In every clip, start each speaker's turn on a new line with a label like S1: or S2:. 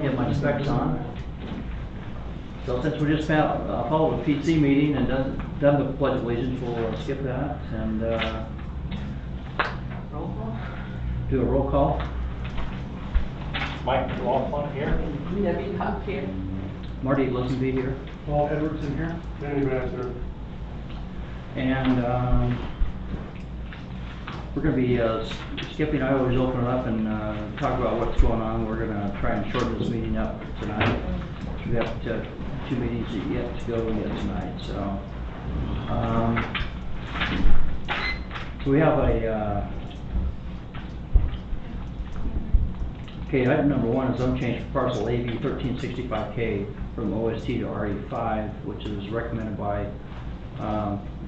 S1: Get my specs on. So since we just followed the PC meeting and done the pledge of allegiance, we'll skip that and do a roll call.
S2: Mike McLaughlin here.
S3: Debbie Huck here.
S1: Marty Listenby here.
S4: Paul Edwardson here. Danny Master.
S1: And we're going to be skipping. I always open it up and talk about what's going on. We're going to try and shorten this meeting up tonight. We have 2 meetings yet to go yet tonight. So we have a okay. Item number 1 is zone change for parcel AB 1365K from OST to RE5, which is recommended by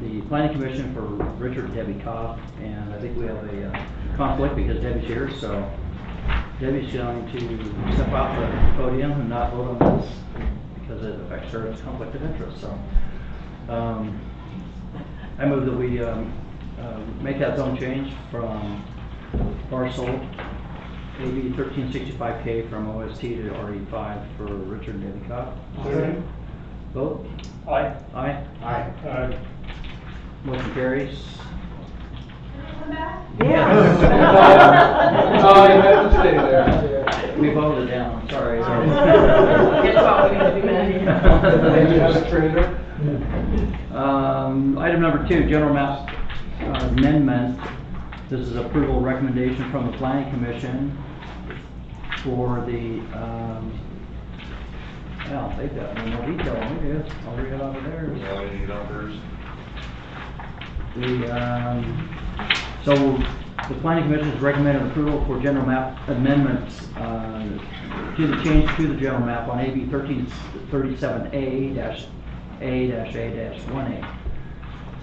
S1: the Planning Commission for Richard and Debbie Cobb, and I think we have a conflict because Debbie's here, so Debbie's going to step off the podium and not vote on this because it affects her as conflict of interest. So I move that we make that zone change from parcel AB 1365K from OST to RE5 for Richard and Debbie Cobb.
S4: Second.
S1: Vote?
S2: Aye.
S1: Aye.
S4: Aye.
S1: Motion carries.
S3: Yeah.
S4: Oh, you have to stay there.
S1: We voted down, sorry.
S3: Guess what we're gonna do now?
S4: Maybe you have a trainer?
S1: Item number 2, general map amendment. This is approval recommendation from the Planning Commission for the, well, they've got more detail on it, yes. I'll read it over there. So the Planning Commission has recommended approval for general map amendments to the change to the general map on AB 1337A-A-A-1A.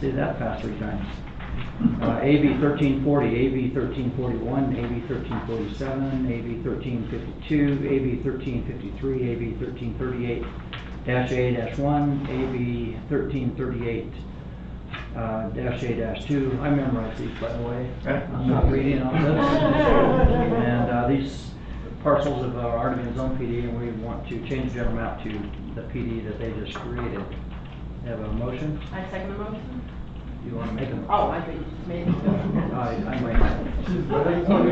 S1: See that passed 3 times. AB 1340, AB 1341, AB 1347, AB 1352, AB 1353, AB 1338-A-1, AB 1338 -A-2. I memorized these, by the way. I'm not reading on this. And these parcels have already been zone PD, and we want to change the general map to the PD that they just created. Have a motion?
S3: I second the motion.
S1: You want to make them?
S3: Oh, I think you just made it.
S1: I might not.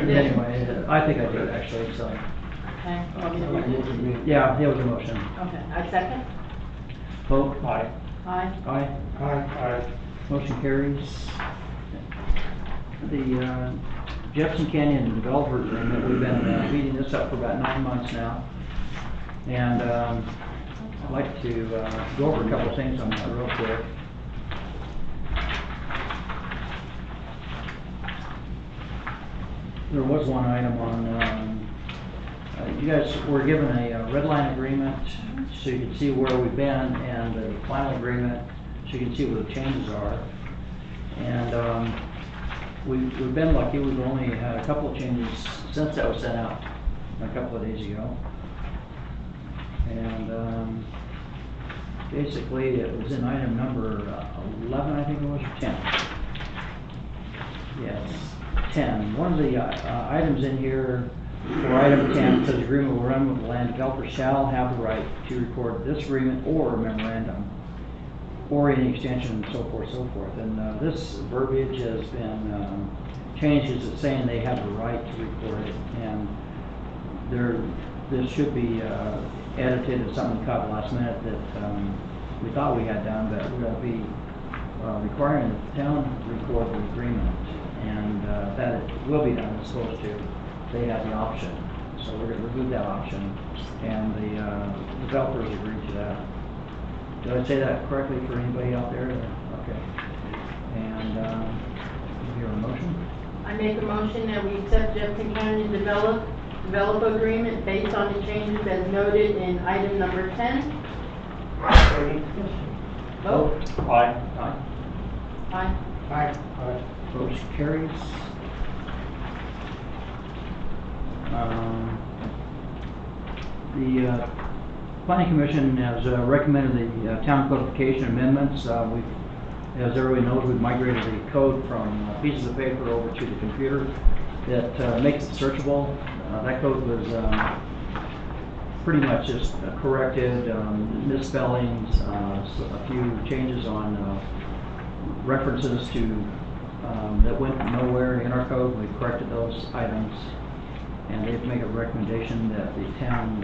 S1: Anyway, I think I did actually, so.
S3: Okay, you want me to read it?
S1: Yeah, it was a motion.
S3: Okay, I second.
S1: Vote?
S2: Aye.
S3: Aye.
S1: Aye.
S4: Aye.
S1: Motion carries. The Jepson Canyon Developer Agreement, we've been beating this up for about 9 months now. And I'd like to go over a couple of things on that real quick. There was one item on, you guys were given a red line agreement so you can see where we've been, and the final agreement so you can see what the changes are. And we've been lucky. We've only had a couple of changes since that was sent out a couple of days ago. And basically it was in item number 11, I think it was, or 10. Yes, 10. One of the items in here, for item 10, says agreement will run with the land developer shall have the right to record this agreement or memorandum or any extension and so forth, so forth. And this verbiage has been changed. It's saying they have the right to record it, and this should be edited as something caught last minute that we thought we had done, but we're going to be requiring that the town record the agreement, and that it will be done as supposed to. They have the option, so we're going to remove that option, and the developers agreed to that. Did I say that correctly for anybody out there? Okay. And hear a motion?
S3: I make a motion that we accept Jepson County developer agreement based on the changes as noted in item number 10. Vote.
S2: Aye.
S1: Aye.
S3: Aye.
S4: Aye.
S1: Motion carries. The Planning Commission has recommended the town codification amendments. We've As everybody knows, we've migrated the code from pieces of paper over to the computer that makes it searchable. That code was pretty much just corrected misspellings, a few changes on references to that went nowhere in our code. We corrected those items, and they have to make a recommendation that the town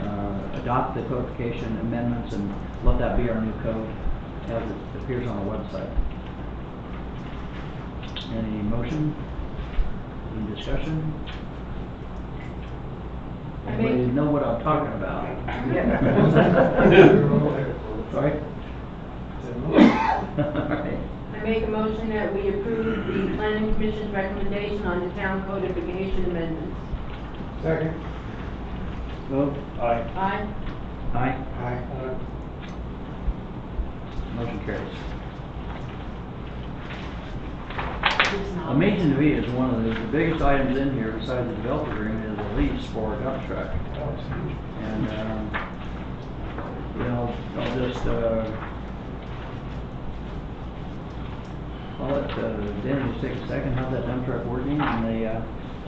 S1: adopt the codification amendments and let that be our new code as it appears on our website. Any motion? Any discussion? Everybody know what I'm talking about? Sorry? Alright.
S3: I make a motion that we approve the planning commission's recommendation on the town codification amendments.
S4: Second.
S1: Vote.
S4: Aye.
S3: Aye.
S1: Aye.
S4: Aye.
S1: Motion carries. Amazing to me is one of the biggest items in here besides the developer agreement is the lease for a dump truck. And, you know, I'll just, I'll let Denny just take a second. How's that dump truck working on the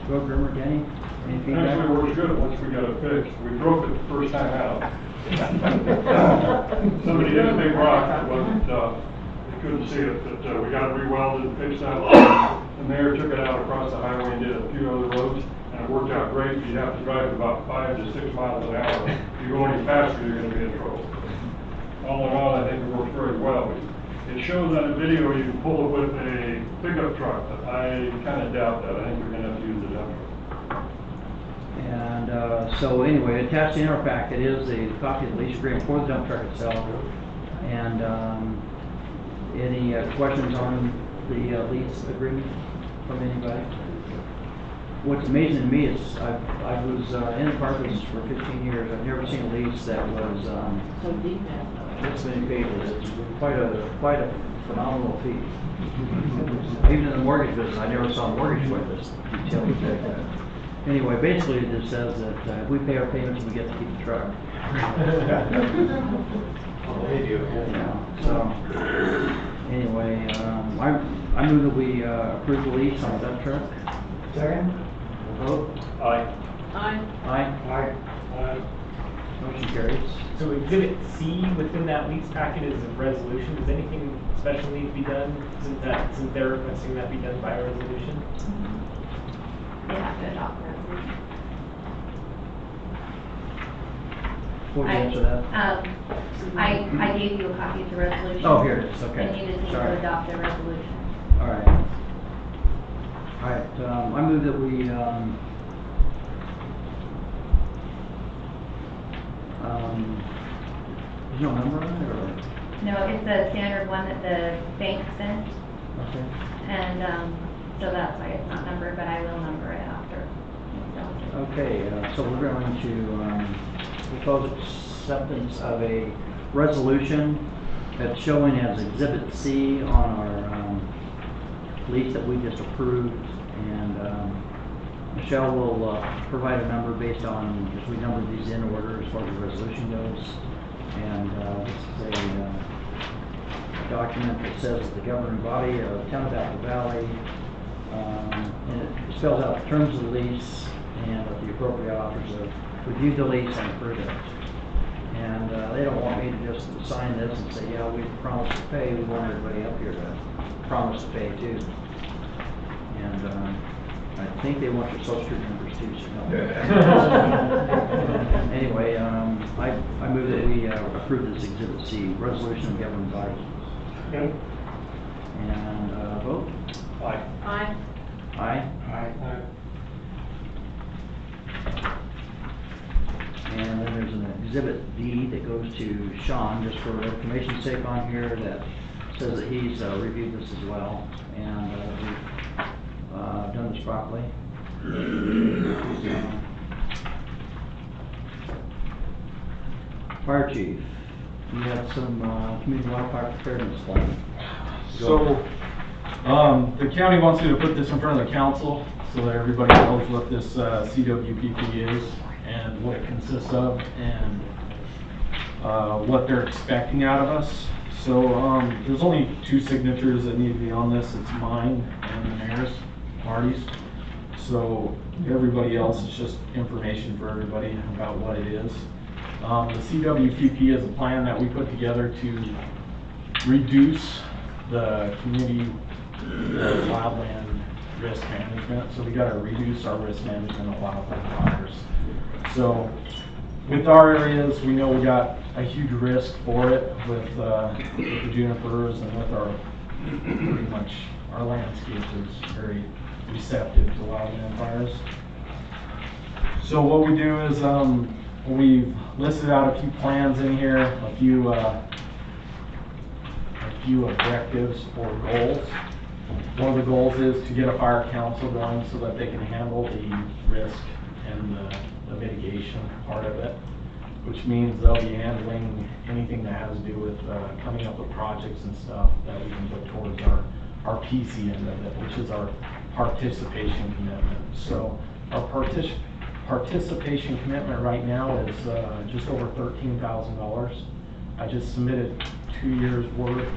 S1: road groomer, Denny? Any feedback?
S2: Actually, it works good once we got it fixed. We broke it the first time out. Somebody hit a big rock, it wasn't, they couldn't see it, but we got it re-welded, fixed that. The mayor took it out across the highway and did a few other roads, and it worked out great. You have to drive about 5 to 6 miles an hour. If you go any faster, you're gonna be in trouble. All in all, I think it works very well. It shows on the video you can pull it with a pickup truck, but I kinda doubt that. I think we're gonna have to use the dump truck.
S1: And so anyway, attached in our packet is a copy of the lease agreement for the dump truck itself. And any questions on the lease agreement from anybody? What's amazing to me is I was in the park business for 15 years. I've never seen a lease that was
S3: So detailed.
S1: this many pages. It's quite a phenomenal feat. Even in the mortgage business, I never saw a mortgage quite this detailed. Anyway, basically it just says that if we pay our payments, we get to keep the truck.
S4: They do.
S1: Yeah, so anyway, I move that we approve the lease on the dump truck.
S4: Second.
S1: Vote.
S2: Aye.
S3: Aye.
S1: Aye.
S4: Aye.
S1: Motion carries.
S5: So Exhibit C within that lease packet is a resolution. Does anything special need to be done since they're requesting that be done by a resolution?
S6: They have to adopt the resolution.
S1: What would you
S6: I-
S1: answer that?
S6: I gave you a copy of the resolution.
S1: Oh, here it is, okay.
S6: And you just need
S1: Sorry.
S6: to adopt the resolution.
S1: All right. All right, I move that we, there's no number on it, or?
S6: No, it's the standard one that the bank sent,
S1: Okay.
S6: and so that's why it's not numbered, but I will number it after. it's adopted.
S1: Okay, so we're going to propose acceptance of a resolution that's showing as Exhibit C on our lease that we just approved. And Michelle will provide a number based on, if we number these in order as far as the resolution goes. And this is a document that says that the governing body of Town of Apple Valley, and it spells out the terms of the lease and that the appropriate officers have reviewed the lease and approved it. And they don't want me to just sign this and say, yeah, we promised to pay. We want everybody up here to promise to pay too. And I think they want your social security numbers too, so no. Anyway, I move that we approve this Exhibit C, resolution of governing body.
S2: Okay.
S1: And vote.
S2: Aye.
S3: Aye.
S1: Aye.
S4: Aye.
S1: And then there's an Exhibit D that goes to Sean, just for information's sake on here, that says that he's reviewed this as well, and we've done this properly. Fire Chief, you have some community wildfire preparedness plan.
S7: So, the county wants me to put this in front of the council so that everybody knows what this CWPP is and what it consists of and what they're expecting out of us. So, there's only 2 signatures that need to be on this. It's mine and the mayor's, Marty's. So everybody else is just information for everybody about what it is. The CWPP is a plan that we put together to reduce the community wildland risk management. So we gotta reduce our risk management of wildland fires. So with our areas, we know we got a huge risk for it with the junipers and with our, pretty much, our landscape is very receptive to wildland fires. So what we do is, we've listed out a few plans in here, a few objectives or goals. One of the goals is to get a fire council going so that they can handle the risk and the mitigation part of it, which means they'll be handling anything that has to do with coming up with projects and stuff that we can put towards our PC end of it, which is our participation commitment. So our participation commitment right now is just over $13,000. I just submitted 2 years worth,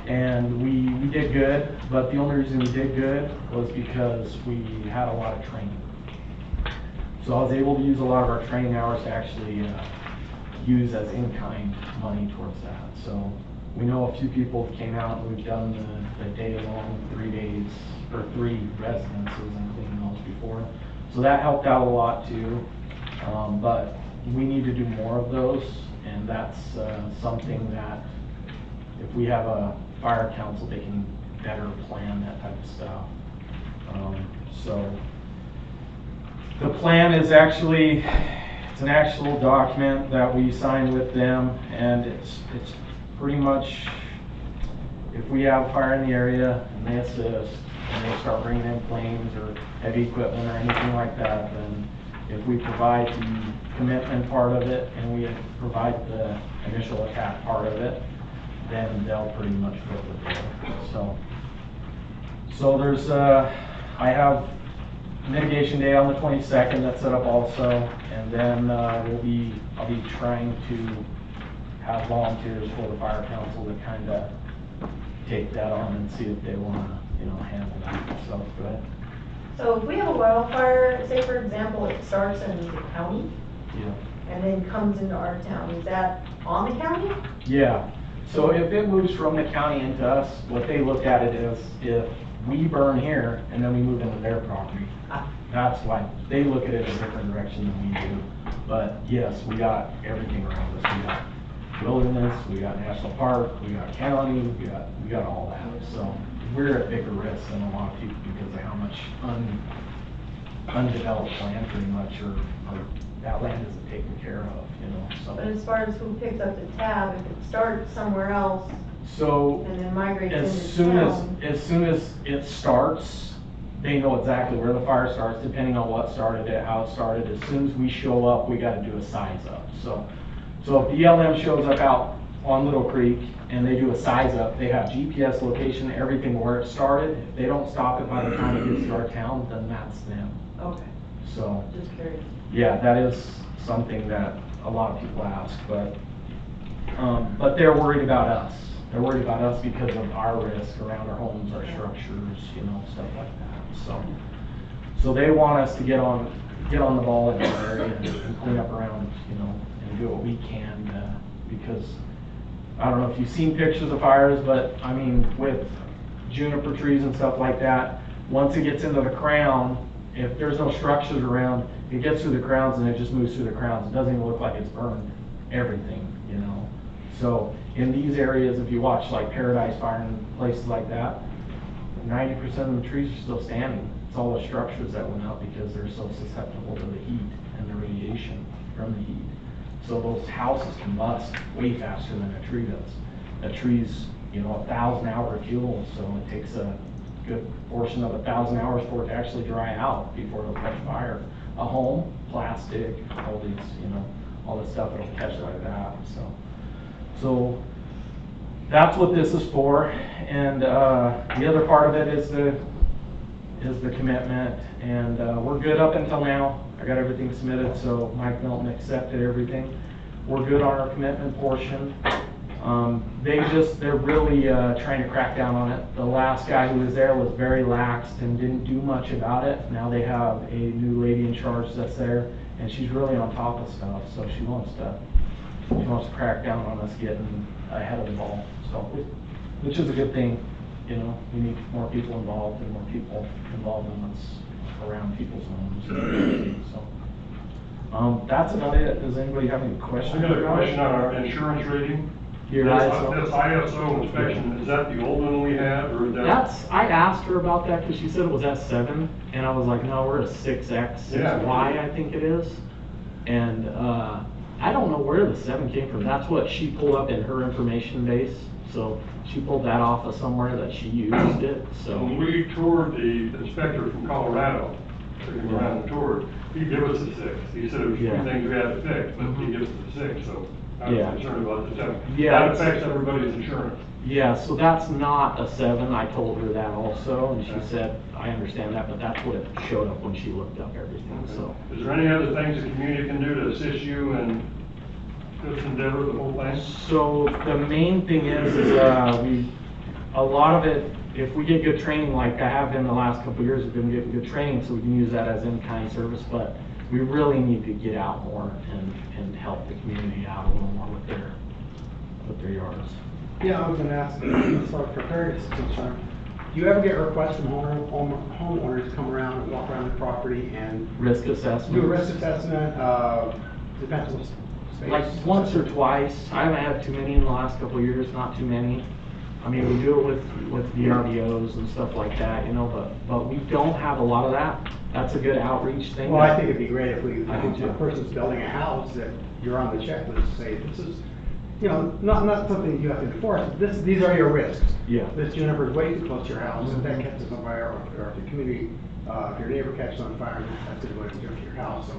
S7: and we did good, but the only reason we did good was because we had a lot of training. So I was able to use a lot of our training hours to actually use as in-kind money towards that. So we know a few people came out and we've done the day-long, 3 days, or 3 residences and cleaning those before. So that helped out a lot too. But we need to do more of those, and that's something that if we have a fire council, they can better plan that type of stuff. So the plan is actually, it's an actual document that we signed with them, and it's pretty much, if we have a fire in the area and they assist and they start bringing in planes or heavy equipment or anything like that, then if we provide the commitment part of it and we provide the initial attack part of it, then they'll pretty much fit the bill. So there's, I have mitigation day on the 22nd that's set up also, and then I'll be trying to have volunteers for the fire council to kind of take that on and see if they want to, handle that. So go ahead.
S8: So if we have a wildfire, say for example, it starts in the county
S7: Yeah.
S8: and then comes into our town, is that on the county?
S7: Yeah. So if it moves from the county into us, what they look at it is if we burn here and then we move into their property. That's why they look at it a different direction than we do. But yes, we got everything around us. We got wilderness, we got national park, we got county, we got all that. So we're at bigger risk than a lot of people because of how much undeveloped land pretty much, or that land isn't taken care of, so.
S8: But as far as who picks up the tab, if it starts somewhere else
S7: So
S8: and then migrates
S7: as
S8: into
S7: soon
S8: town.
S7: as soon as it starts, they know exactly where the fire starts, depending on what started it, how it started. As soon as we show up, we gotta do a size up. So if the ELM shows up out on Little Creek and they do a size up, they have GPS location, everything where it started. If they don't stop it by the time it gets to our town, then that's them.
S8: Okay,
S7: So,
S8: just curious.
S7: yeah, that is something that a lot of people ask, but they're worried about us. They're worried about us because of our risk around our homes, our structures, stuff like that. So they want us to get on the ball in that area and clean up around, and do what we can, because I don't know if you've seen pictures of fires, but I mean, with juniper trees and stuff like that, once it gets into the crown, if there's no structures around, it gets through the crowns and it just moves through the crowns. It doesn't even look like it's burned everything, So in these areas, if you watch like Paradise Fire and places like that, 90% of the trees are still standing. It's all the structures that went out because they're so susceptible to the heat and the radiation from the heat. So those houses combust way faster than a tree does. A tree's, 1,000-hour fuel, so it takes a good portion of 1,000 hours for it to actually dry out before it'll catch fire. A home, plastic, all these, all this stuff, it'll catch like that. So that's what this is for. And the other part of it is the commitment, and we're good up until now. I got everything submitted, so Mike Milton accepted everything. We're good on our commitment portion. They're really, trying to crack down on it. The last guy who was there was very lax and didn't do much about it. Now they have a new lady in charge that's there, and she's really on top of stuff, so she wants to crack down on us getting ahead of the ball, so, which is a good thing, you know, we need more people involved and more people involved in what's around people's homes, so. That's about it. Does anybody have any questions?
S2: I got a
S7: about
S2: question
S7: it?
S2: on our insurance rating.
S7: Your
S2: This
S7: ISO?
S2: ISO inspection, is that the old one we had, or is that?
S7: I asked her about that because she said it was S7, and I was like, no, we're a 6X,
S2: Yeah.
S7: 6Y, I think it is. And, I don't know where the 7 came from. That's what she pulled up in her information base. So she pulled that off of somewhere that she used it, so.
S2: When we toured the inspector from Colorado, took him around and toured, he gave us a 6. He said it was
S7: Yeah.
S2: 3 things we had to fix, but he gives us a 6, so I
S7: Yeah.
S2: was concerned about the 7.
S7: Yeah.
S2: That affects everybody's insurance.
S7: Yeah, so that's not a 7. I told her that also, and she said, I understand that, but that's what it showed up when she looked up everything, so.
S2: Is there any other things the community can do to assist you in this endeavor, the whole thing?
S7: So the main thing is a lot of it, if we get good training, like I have been the last couple of years, we've been getting good training, so we can use that as in-kind service, but we really need to get out more and help the community out a little more with their yards.
S4: Yeah, I was gonna ask, as far as preparedness is concerned, do you ever get requests from homeowners to come around and walk around the property and
S7: Risk assessment.
S4: do a risk assessment, depends on space?
S7: Like once or twice. I haven't had too many in the last couple of years, not too many. I mean, we do it with VRBOs and stuff like that, you know, but we don't have a lot of that. That's a good outreach thing.
S4: Well, I think it'd be great if we,
S7: I think
S4: if a
S7: so.
S4: person's building a house, that you're on the checklist, say, this is, you know, not something you have to enforce, these are your risks.
S7: Yeah.
S4: This juniper is way too close to your house, if that catches on fire, or if the community, if your neighbor catches on fire, that's gonna go into your house, so.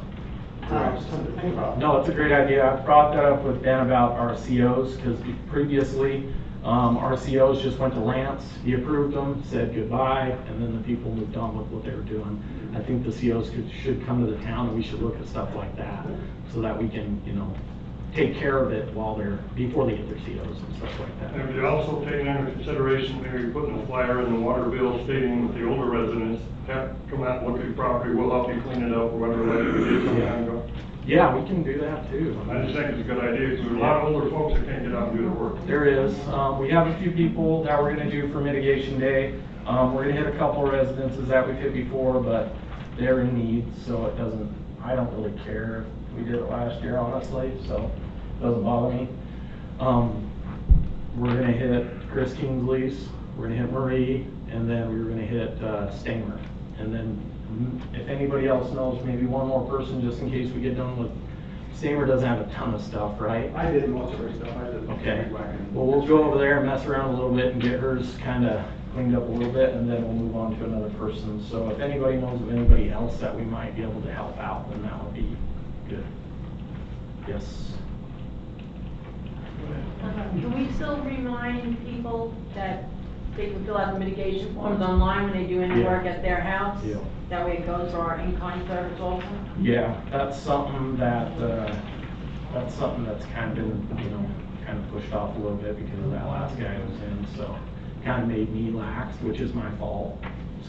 S4: Just something to think about.
S7: No, it's a great idea. I brought that up with Ben about our COs, because previously, our COs just went to Lance, he approved them, said goodbye, and then the people moved on with what they were doing. I think the COs should come to the town, and we should look at stuff like that, so that we can, you know, take care of it before they get their COs and stuff like that.
S2: Have you also taken into consideration, maybe putting a flyer in the water bill stating that the older residents have to come out and look at your property, we'll help you clean it up, or whatever, like we did some time ago?
S7: Yeah, we can do that too.
S2: I just think it's a good idea, because there's a lot of older folks that can't get out and do the work.
S7: There is. We have a few people that we're gonna do for mitigation day. We're gonna hit a couple of residences that we've hit before, but they're in need, so I don't really care if we did it last year, honestly, so it doesn't bother me. We're gonna hit Chris Kingsley's, we're gonna hit Marie, and then we're gonna hit Stamer. And then if anybody else knows, maybe one more person, just in case we get done with, Stamer doesn't have a ton of stuff, right?
S4: I did most of her stuff, I did.
S7: Okay, well, we'll go over there and mess around a little bit and get hers kinda cleaned up a little bit, and then we'll move on to another person. So if anybody knows of anybody else that we might be able to help out, then that would be good. Yes?
S3: Do we still remind people that they can fill out the mitigation forms online when they do any
S7: Yeah.
S3: work at their house?
S7: Yeah.
S3: That way it goes to our in-kind service also?
S7: Yeah, that's something that's kind of been, you know, kind of pushed off a little bit because of that last guy who was in, so kind of made me lax, which is my fault.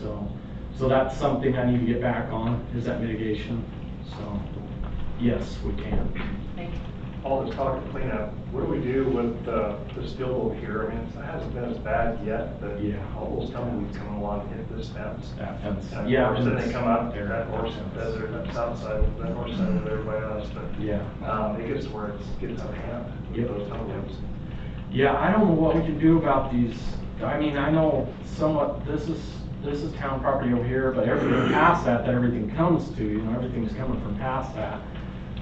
S7: So that's something I need to get back on, is that mitigation. So, yes, we can.
S3: Thank you.
S9: All this talk of cleanup, what do we do with the still over here? I mean, it hasn't been as bad yet, but
S7: Yeah.
S9: all those tumbleweeds coming along hit this fence.
S7: That fence,
S9: And of
S7: yeah.
S9: course, then they
S7: it's
S9: come up,
S7: there,
S9: that horse desert, that south side, that north side of there by us, but
S7: Yeah.
S9: it gets to where it gets out of hand
S7: Yep.
S9: with those tumbleweeds.
S7: Yeah, I don't know what we can do about these. I mean, I know somewhat, this is town property over here, but everything past that everything comes to, you know, everything's coming from past that.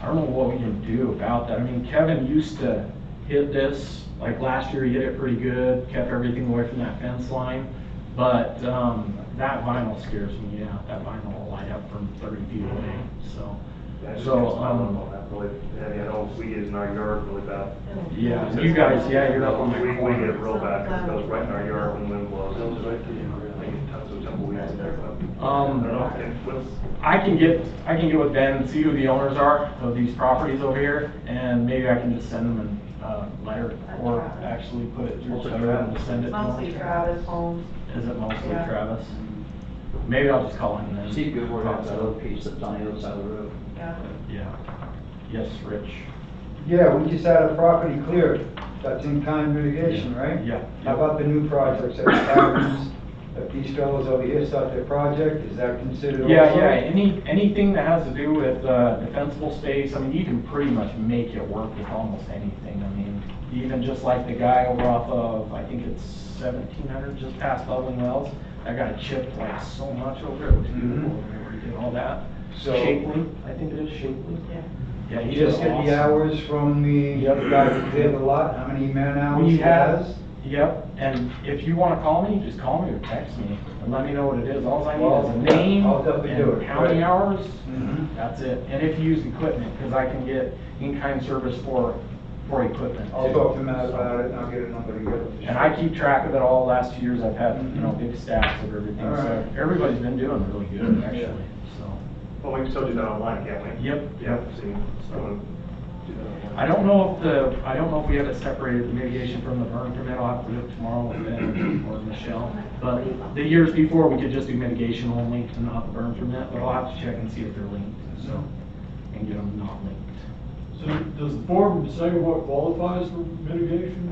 S7: I don't know what we can do about that. I mean, Kevin used to hit this, like last year he hit it pretty good, kept everything away from that fence line. But, that vinyl scares me, yeah, that vinyl will light up from 30 feet away, so.
S9: Yeah, I just
S7: So,
S9: can't smell them on that really, I know we get in our yard really bad.
S7: yeah, you guys, yeah, you're up on the
S9: We get
S7: corner.
S9: it real bad, because it goes right in our yard when the wind blows. I get tons of tumbleweeds in there, but I don't know, what's,
S7: I can get with Ben and see who the owners are of these properties over here, and maybe I can just send them letter, or actually put it through
S1: Mostly
S7: code and we'll send it to
S8: Mostly
S7: them?
S8: Travis Holmes.
S7: Is it mostly
S8: Yeah.
S7: Travis? Maybe I'll just call him then.
S1: Steve Goodward has that other piece that's on the other side of the road.
S8: Yeah.
S7: Yeah. Yes, Rich?
S10: Yeah, we just had a property cleared, that's in-kind mitigation, right?
S7: Yeah.
S10: How about the new projects at the taverns, if these fellows over here start their project, is that considered also?
S7: Yeah, anything that has to do with defensible space, I mean, you can pretty much make it work with almost anything. I mean, even just like the guy over off of, I think it's 1700, just past Bubbling Wells, that guy chipped like so much over it, it was beautiful, where he did all that.
S10: So-
S7: Shapely, I think it is Shapely.
S8: Yeah.
S7: Yeah, he
S10: You just
S7: did
S10: get the
S7: awesome.
S10: hours from the guy who cleared the lot, how many man hours
S7: We
S10: he
S7: have,
S10: has?
S7: yep, and if you wanna call me, just call me or text me and let me know what it is. All I need
S10: Well,
S7: is a name
S10: I'll definitely do
S7: and
S10: it,
S7: how many
S10: right.
S7: hours,
S10: Mhm.
S7: that's it. And if you use equipment, cause I can get in-kind service for equipment
S10: I'll
S7: too.
S10: talk to Matt
S7: So-
S10: about it, and I'll get a number together.
S7: And I keep track of it all. The last 2 years I've had, you know, big stacks of everything,
S10: All
S7: so
S10: right.
S7: everybody's been doing really good, actually, so.
S9: Well, we can still do that online, can't we?
S7: Yep.
S9: Yeah, see, someone do that online.
S7: I don't know if we have it separated, the mitigation from the burn permit. I'll have to look tomorrow with Ben or Michelle. But the years before, we could just do mitigation only and not the burn permit, but I'll have to check and see if they're linked, so, and get them not linked.
S2: So does the form say what qualifies for mitigation,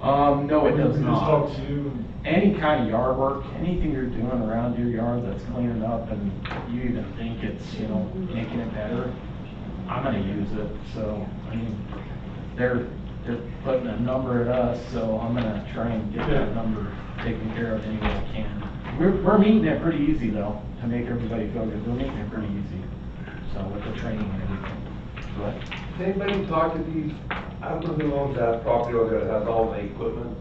S2: or?
S7: No, it does
S2: Just
S7: not.
S2: talk to you and.
S7: Any kind of yard work, anything you're doing around your yard that's cleaning up and you even think it's, you know, making it better, I'm gonna use it, so, I mean, they're putting a number at us, so I'm gonna try and get that number taken care of any way I can. We're meeting it pretty easy though, to make everybody feel good, we're meeting it pretty easy, so with the training and everything. But
S11: Has anybody talked to these, I don't know who owns that property over there that has all the equipment,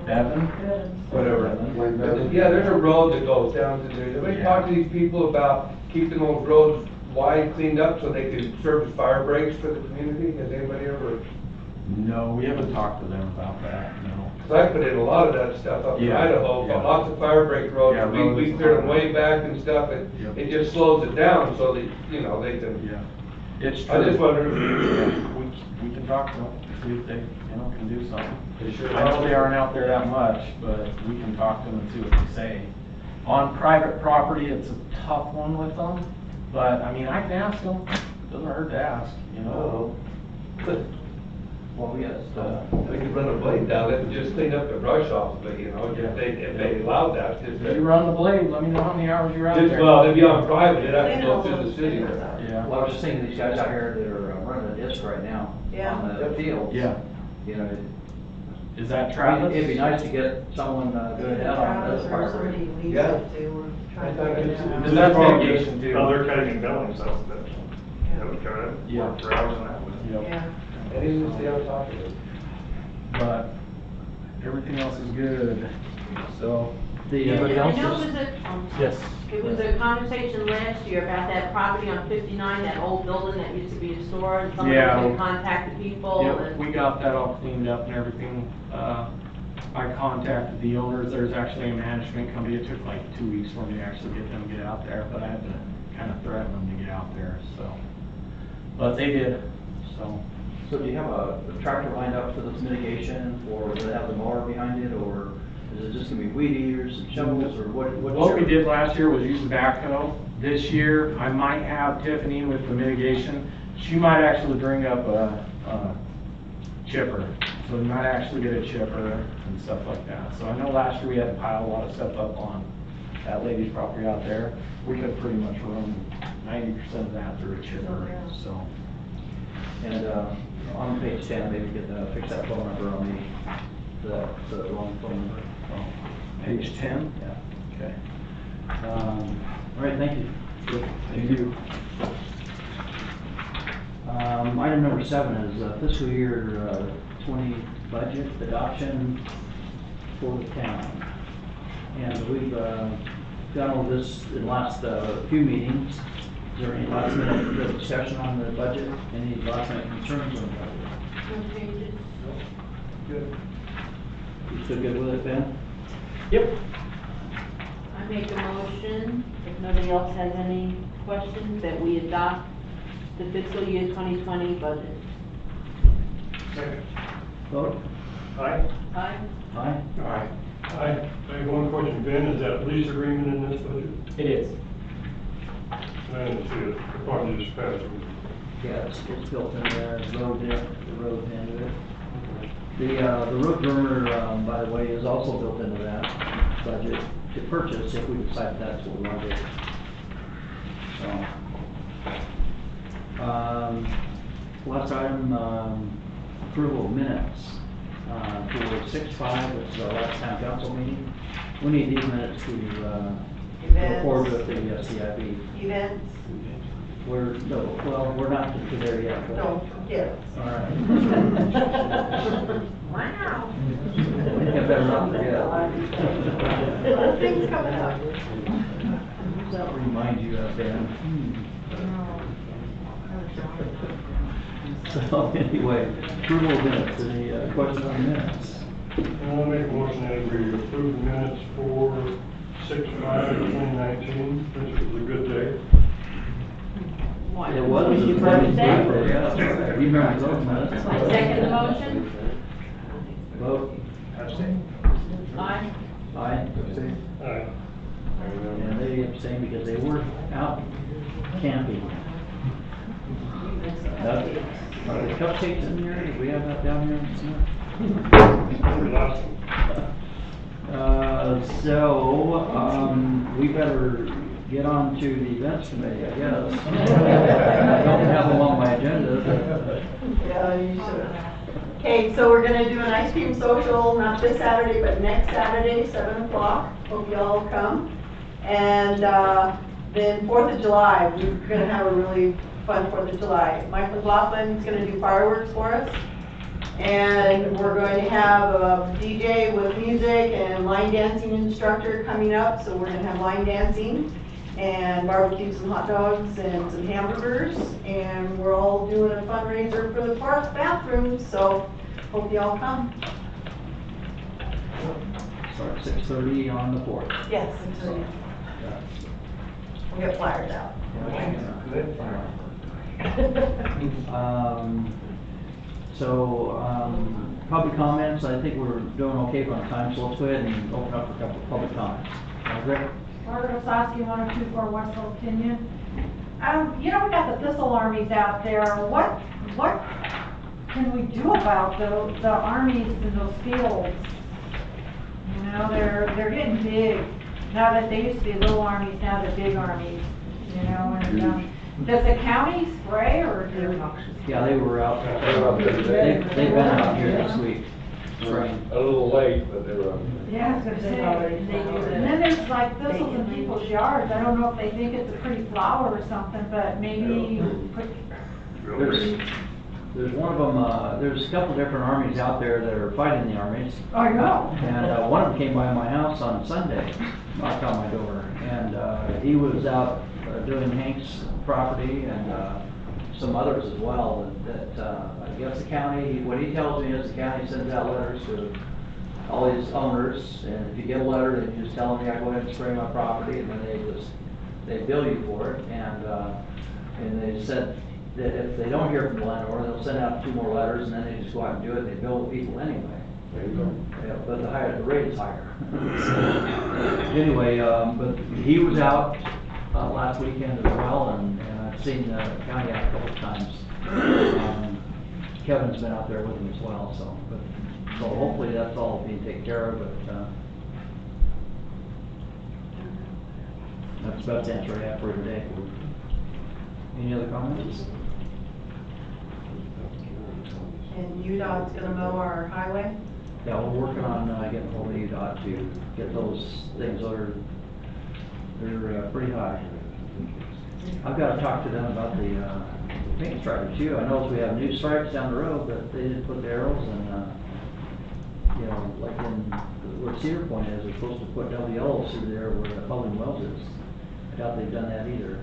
S7: Devin?
S11: whatever. Yeah, there's a road that goes down to there. Has anybody
S7: Yeah.
S11: talked to these people about keeping those roads wide, cleaned up so they can serve as fire breaks for the community? Has anybody ever?
S7: No, we haven't talked to them about that, no.
S11: Cause I put in a lot of that stuff up in
S7: Yeah,
S11: Idaho,
S7: yeah.
S11: but lots of fire break roads,
S7: Yeah,
S11: we
S7: roads
S11: clear them
S7: are-
S11: way back and stuff, and
S7: Yep.
S11: it just slows it down so that, you know, they can.
S7: Yeah. It's
S11: I just
S7: true.
S11: wondered.
S7: Yeah, we can talk to them, see if they, you know, can do something.
S11: They sure
S7: I know
S11: are.
S7: they aren't out there that much, but we can talk to them and see what they say. On private property, it's a tough one with them, but, I mean, I can ask them, doesn't hurt to ask, you know?
S1: Well, yes,
S11: They could run a blade down it and just clean up the brush off, but you know, if they allowed that, just.
S7: If you run the blade, let me know how many hours you're out
S11: Just,
S7: there.
S11: well, it'd be on private, it'd have to go through the city.
S7: Yeah.
S1: well, I was just thinking these guys out here that are running the disc right now
S8: Yeah.
S1: on the fields.
S7: Yeah.
S1: You know,
S7: Is that Travis?
S1: it'd be nice to get someone good at on this part.
S11: Yeah.
S8: Trying to
S11: I thought
S8: figure it
S11: it's-
S8: out.
S7: Because that's mitigation too.
S9: Oh, they're cutting and billing, so that would cover it.
S7: Yeah.
S9: Work for hours on that one.
S7: Yep.
S8: Yeah.
S11: And even stay on top of it.
S7: But everything else is good, so.
S1: Anybody
S3: I
S1: else?
S3: know
S7: Yes.
S3: it was a conversation last year about that property on 59, that old building that used to be a store, and somebody
S7: Yeah.
S3: could contact the people,
S7: Yep,
S3: and.
S7: we got that all cleaned up and everything. I contacted the owners, there's actually a management company, it took like 2 weeks for me to actually get them to get out there, but I had to kind of threaten them to get out there, so. But they did, so.
S1: So do you have a tractor lined up for this mitigation, or does it have the mower behind it, or is it just gonna be weed eaters and shovels, or what?
S7: What we did last year was use the backhoe. This year, I might have Tiffany with the mitigation. She might actually bring up a chipper. So we might actually get a chipper and stuff like that. So I know last year we had to pile a lot of stuff up on that lady's property out there. We could pretty much run 90% of that through a chipper, so.
S1: And, on page 10, maybe get, fix that phone number on the wrong phone number.
S7: Page 10?
S1: Yeah.
S7: Okay.
S1: All right, thank you.
S7: Thank you.
S1: Item number 7 is fiscal year 20 budget adoption for the town. And we've done all this in the last few meetings. Is there any last minute discussion on the budget? Any last minute concerns on the budget?
S3: No changes.
S1: Good. You still good with it, Ben?
S7: Yep.
S3: I make a motion, if nobody else has any questions, that we adopt the fiscal year 2020 budget.
S2: Second.
S1: Vote?
S2: Aye.
S3: Aye.
S1: Aye?
S4: Aye.
S2: Aye. I have one question, Ben, is that lease agreement in this budget?
S5: It is.
S2: I didn't see it, I probably just passed it.
S1: Yeah, it's built in there, the road end of it. The road groomer, by the way, is also built into that budget to purchase if we decide that's what we want to do. So, last item, approval of minutes, for 6/5, which is our last town council meeting. We need these minutes to, go forward with the CIP.
S8: Events,
S1: We're not to there yet. but-
S8: don't forget.
S1: All right.
S8: Wow.
S1: I better not forget.
S8: Other things coming up.
S1: Does that remind you of Ben? So anyway, approval of minutes, any questions on minutes?
S2: I'll make a motion that we approve the minutes for 6/5/2019. This was a good day.
S1: It was.
S3: Your birthday?
S1: Yeah, that's right. You remember those minutes?
S3: I second the motion.
S1: Vote?
S3: Aye.
S1: Aye.
S2: Aye.
S1: And they abstained because they were out camping. Are the cupcakes in here? Do we have that down here somewhere?
S2: We lost them.
S1: We better get on to the events committee, I guess. I don't have them on my agenda.
S8: Yeah, you should. Okay, so we're gonna do an ice cream social, not this Saturday, but next Saturday, 7 o'clock. Hope you all come. And, then 4th of July, we're gonna have a really fun 4th of July. Mike McLaughlin's gonna do fireworks for us. And we're going to have a DJ with music and line dancing instructor coming up. So we're gonna have line dancing and barbecue some hot dogs and some hamburgers. And we're all doing a fundraiser for the park bathrooms, so hope you all come.
S1: Start 6:30 on the 4th.
S8: Yes, we'll get flyers out.
S1: Public comments, I think we're doing okay on time, so let's go ahead and open up for a couple of public comments. Margaret?
S12: Margaret Osowski, 1024 Westfield Kenyon. We got the thistle armies out there. What can we do about the armies in those fields? They're getting big. Now that they used to be little armies, now they're big armies. Does the county spray or do?
S1: Yeah, they were out. They've been out here this week. Spraying.
S9: A little late, but they were.
S12: Yeah, I was gonna say. And then there's like thistles in people's yards. I don't know if they think it's a pretty flower or something, but maybe put.
S1: There's one of them, there's a couple different armies out there that are fighting the armies.
S12: I know.
S1: And one of them came by my house on Sunday, knocked on my door, and he was out doing Hank's property and some others as well. That I guess the county, what he tells me is the county sends out letters to all these owners, and if you get a letter, then you just tell them, yeah, go ahead and spray my property, and then they bill you for it. And they said that if they don't hear from the landlord, they'll send out 2 more letters, and then they just go out and do it. They bill the people anyway.
S9: There you go.
S1: Yeah, but the rate is higher. Anyway, but he was out last weekend as well, and I've seen the county out a couple of times. Kevin's been out there with him as well, so hopefully that's all being taken care of. But that's the best answer I have for today. Any other comments?
S8: And UDOT's gonna mow our highway?
S1: Yeah, we're working on getting hold of UDOT to get those things that are, they're pretty high. I've got to talk to them about the paint striper too. I know we have new stripes down the road, but they didn't put the arrows and, like where Cedar Point is, they're supposed to put double yellows through there where the Public Wells is. I doubt they've done that either.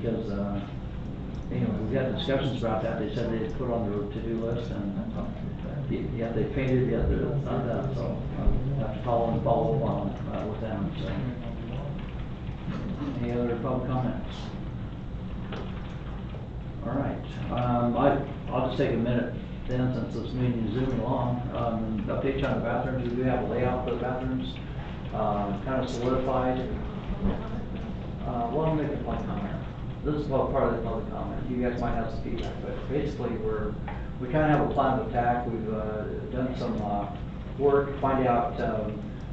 S1: Because, anyway, we had discussions about that. They said they'd put on their to-do list and, yeah, they painted, yeah, they're not done, so I'll have to call and follow up on with them, so. Any other public comments? All right, I'll just take a minute then, since this meeting is zooming along, updates on the bathrooms, we do have a layout for the bathrooms, kind of solidified. Well, I'm making a public comment. This is part of the public comment. You guys might have some feedback, but basically we kind of have a plan of attack. We've done some work to find out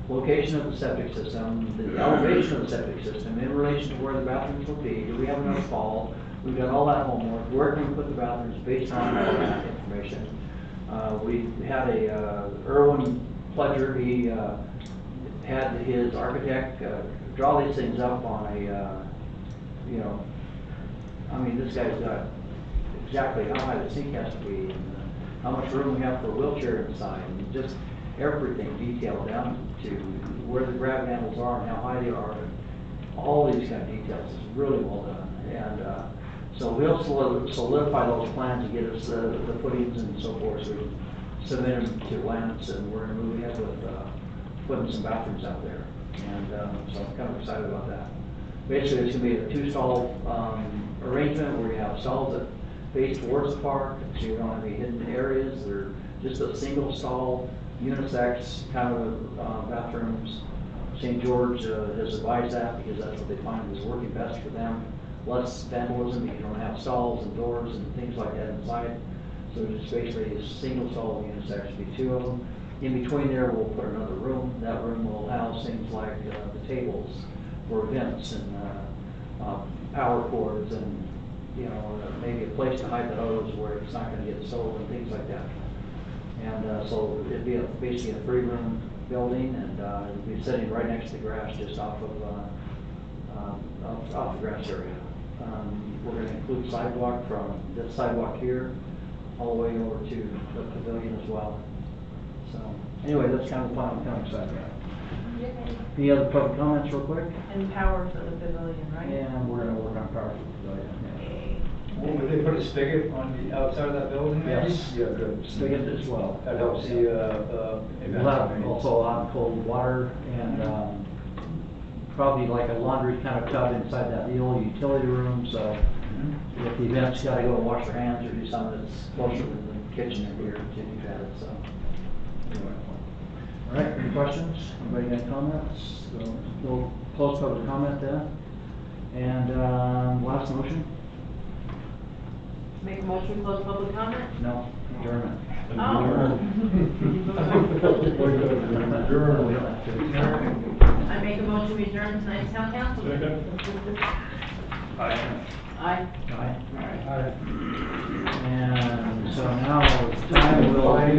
S1: location of the septic system, the elevation of the septic system in relation to where the bathrooms will be. Do we have enough fall? We've done all that homework. Where can we put the bathrooms based on all that information? We had Erwin Pledger, he had his architect draw these things up on I mean, this guy's got exactly how high the sink has to be, and how much room we have for a wheelchair inside, and just everything detailed down to where the grab handles are and how high they are, and all these kind of details. It's really well done. And so we'll solidify those plans and get us the footings and so forth, so we can submit them to Lance, and we're gonna move ahead with putting some bathrooms out there. And so I'm kind of excited about that. Basically, it's gonna be a 2-stall arrangement where you have stalls that face towards the park, so you don't have any hidden areas. They're just a single stall, unisex kind of bathrooms. St. George has advised that because that's what they find is working best for them. Less vandalism, you don't have stalls and doors and things like that inside. So it's basically a single stall unisex, be 2 of them. In between there, we'll put another room. That room will house things like the tables for events and power cords and, maybe a place to hide the hose where it's not gonna get stolen and things like that. And so it'd be basically a 3-room building, and it'd be sitting right next to the grass, just off the grass area. We're gonna include sidewalk from this sidewalk here all the way over to the pavilion as well. So anyway, that's kind of the plan I'm kind of excited about. Any other public comments real quick?
S8: And power for the pavilion, right?
S1: And we're gonna work on power for the pavilion.
S10: Well, would they put a spigot on the outside of that building maybe?
S1: Yes.
S10: Yeah, good.
S1: Spigot as well.
S10: That helps the,
S1: We'll have also hot and cold water, and probably like a laundry kind of tub inside that little utility room, so if the event's gotta go wash their hands or do something that's closer to the kitchen in here to do that, so. Anyway. All right, any questions? Anybody got comments? So we'll close public comment then. And last motion?
S3: Make a motion to close public comment?
S1: No, adjournment.
S3: Oh.
S1: Adjournment. We don't have to.
S3: I make a motion to adjourn tonight's town council.
S2: Second.
S3: Aye.
S1: Aye. And so now it's time we'll do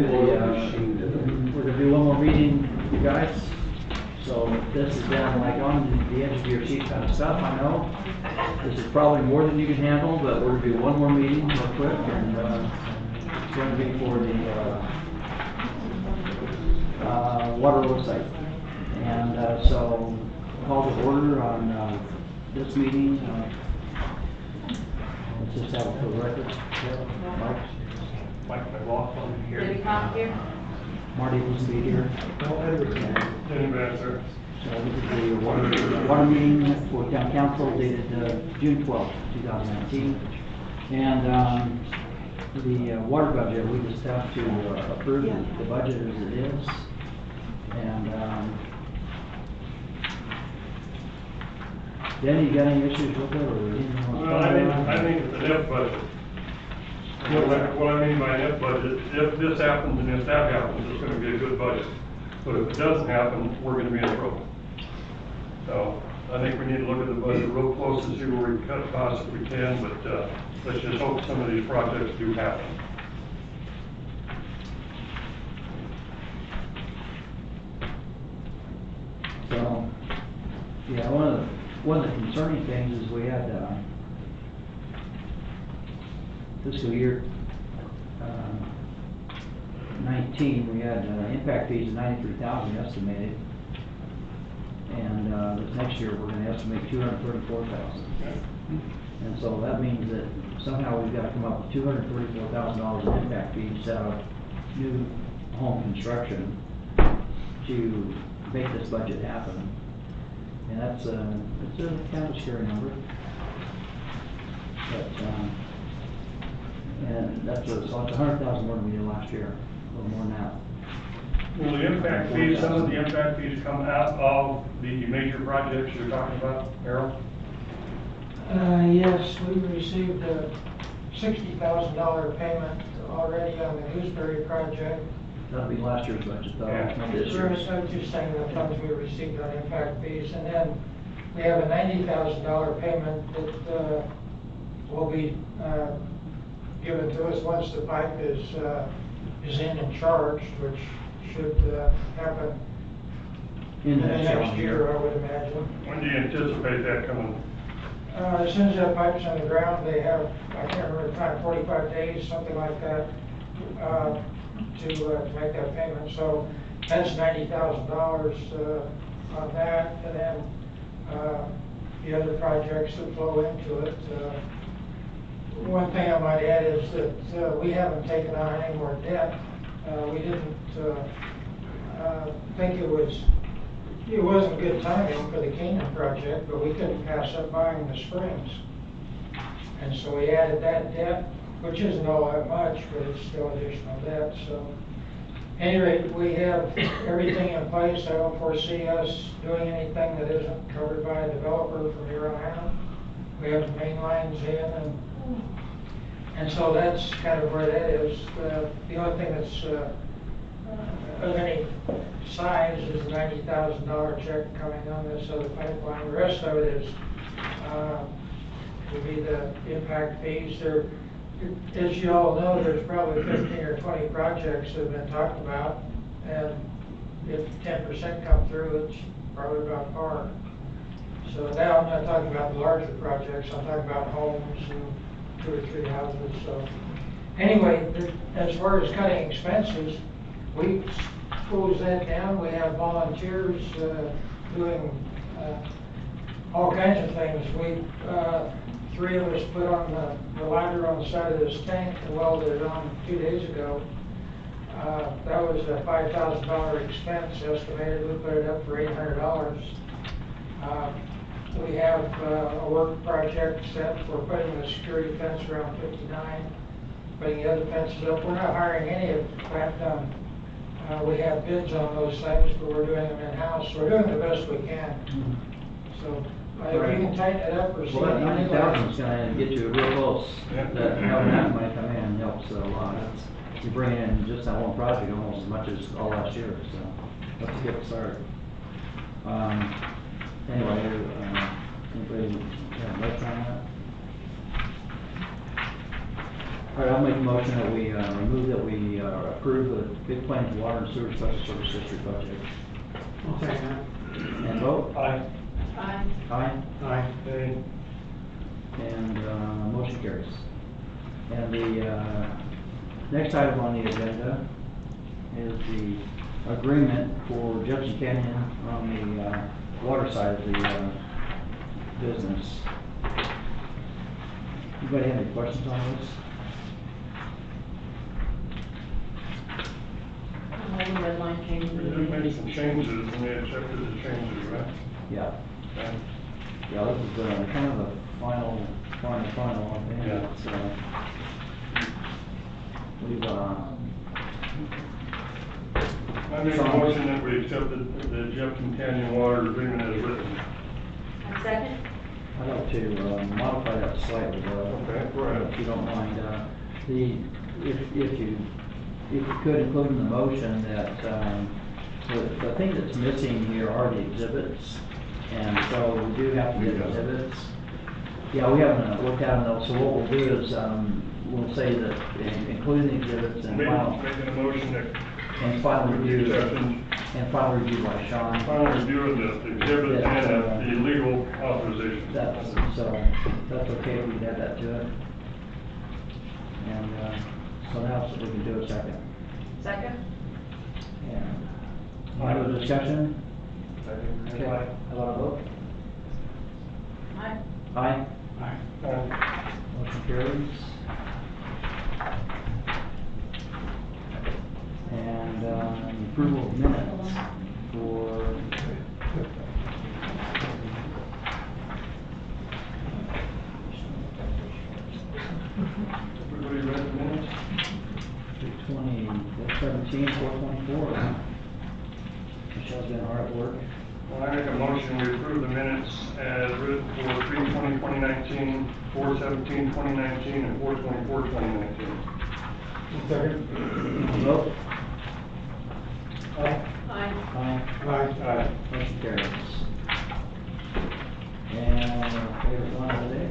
S1: we're gonna do one more meeting, you guys. So this is down like on the edge of your seat kind of stuff, I know. This is probably more than you can handle, but we're gonna do one more meeting real quick, and it's going to be for the water oversight. And so call to order on this meeting. Let's just have it for the record.
S2: Mike McLaughlin here.
S3: Debbie Cox here.
S1: Marty doesn't be here.
S2: Jenny Banzer.
S1: So this is the water meeting for town council dated June 12th, 2019. And the water budget, we just have to approve the budget as it is. And Danny, you got any issues with it, or anything you want to
S2: Well,
S1: talk about?
S2: I think it's an if budget. What I mean by an if budget, if this happens and if that happens, it's gonna be a good budget. But if it doesn't happen, we're gonna be in trouble. So I think we need to look at the budget real close and see where we can cut costs if we can, but let's just hope some of these projects do happen.
S1: So, yeah, one of the concerning things is we had fiscal year 19, we had impact fees of 93,000 estimated, and this next year we're going to estimate 234,000. And so that means that somehow we've got to come up with $234,000 in impact fees out of new home construction to make this budget happen. And that's it's a kind of a scary number. But And that's so it's $100,000 more than we did last year, a little more than that.
S2: Will the impact fees, some of the impact fees come out of the major projects you're talking about, Harold?
S13: Yes, we received a $60,000 payment already on the Gooseberry project.
S1: That'll be last year's budget though,
S2: Yeah.
S1: not this
S13: Sure,
S1: year's.
S13: so I'm just saying the funds we received on impact fees, and then we have a $90,000 payment that will be given to us once the pipe is in and charged, which should happen
S1: In
S13: the
S1: that
S13: next
S1: calendar
S13: year, I would imagine.
S2: When do you anticipate that coming?
S13: As soon as that pipe's on the ground, they have, I can't remember the time, 45 days, something like that, to make that payment. So that's $90,000 on that, and then the other projects that flow into it. One thing I might add is that we haven't taken on any more debt. We didn't think it wasn't good timing for the Canaan project, but we couldn't pass up buying the springs. And so we added that debt, which isn't all that much, but it's still additional debt. So at any rate, we have everything in place. I don't foresee us doing anything that isn't covered by a developer from here on out. We have the main lines in, and so that's kind of where that is. The only thing that's of any size is a $90,000 check coming on this other pipeline. The rest of it is will be the impact fees. There, as you all know, there's probably 15 or 20 projects that have been talked about, and if 10% come through, it's probably about par. So now I'm not talking about the larger projects. I'm talking about homes and 2 or 3 houses. So anyway, as far as cutting expenses, we closed that down. We have volunteers doing all kinds of things. We 3 of us put on the ladder on the side of this tank and welded it on 2 days ago. That was a $5,000 expense estimated. We put it up for $800. We have a work project set for putting the security fence around 59, putting the other fences up. We're not hiring any of that done. We have bids on those things, but we're doing them in-house. So we're doing the best we can. So if you can tighten it up or see.
S1: Well, that 90,000 is gonna get you real close. That having that money come in helps a lot. You bring in just that one project almost as much as all last year, so that's a good start. Anyway, anybody have notes on that? All right, I'll make a motion that we approve the Big Plains Water and Sewer Special Service District project.
S4: I'll second that.
S1: And vote?
S2: Aye.
S3: Aye.
S1: Aye.
S4: Aye.
S1: And motion carries. And the next item on the agenda is the agreement for Jepson Canyon on the water side of the business. Anybody have any questions on this?
S3: All the red line changes.
S2: We did make some changes, and they accepted the changes, right?
S1: Yeah.
S2: Okay.
S1: Yeah, this is kind of the final, I think.
S2: Yeah.
S1: It's, we've,
S2: I make a motion that we accepted the Jepson Canyon Water Agreement as written.
S3: A second?
S1: I'd like to modify that slightly, though.
S2: Okay, go ahead.
S1: If you don't mind. If you could include in the motion that, the thing that's missing here are the exhibits. And so we do have to get exhibits. Yeah, we haven't looked at them though, so what we'll do is, we'll say that including the exhibits and
S2: Making a motion that.
S1: and final review,
S2: Acceptance,
S1: and final review by Sean.
S2: final review of the exhibit and the legal authorization.
S1: So that's okay if we add that to it. And, so now we can do a second.
S3: Second?
S1: And, other discussion? Okay,
S2: Aye.
S1: how about a vote?
S3: Aye.
S1: Aye.
S2: Aye.
S1: Motion carries. And, approval of minutes for
S2: Everybody read the Well, I make a motion, we approve the minutes as written for 3/20/2019, 4/17/2019, and 4/24/2019.
S1: Vote.
S13: Aye.
S3: Aye.
S1: Aye.
S2: Aye.
S1: Motion carries. And favorite one of the day?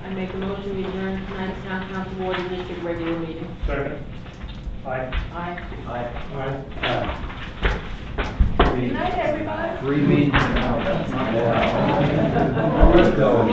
S3: I make a motion, we adjourn tonight's town council board and district regular meeting.
S2: Second. Aye.
S3: Aye.
S1: Aye.
S2: Aye.
S8: Good night, everybody.
S1: 3 meetings. Not bad.
S2: Let's go.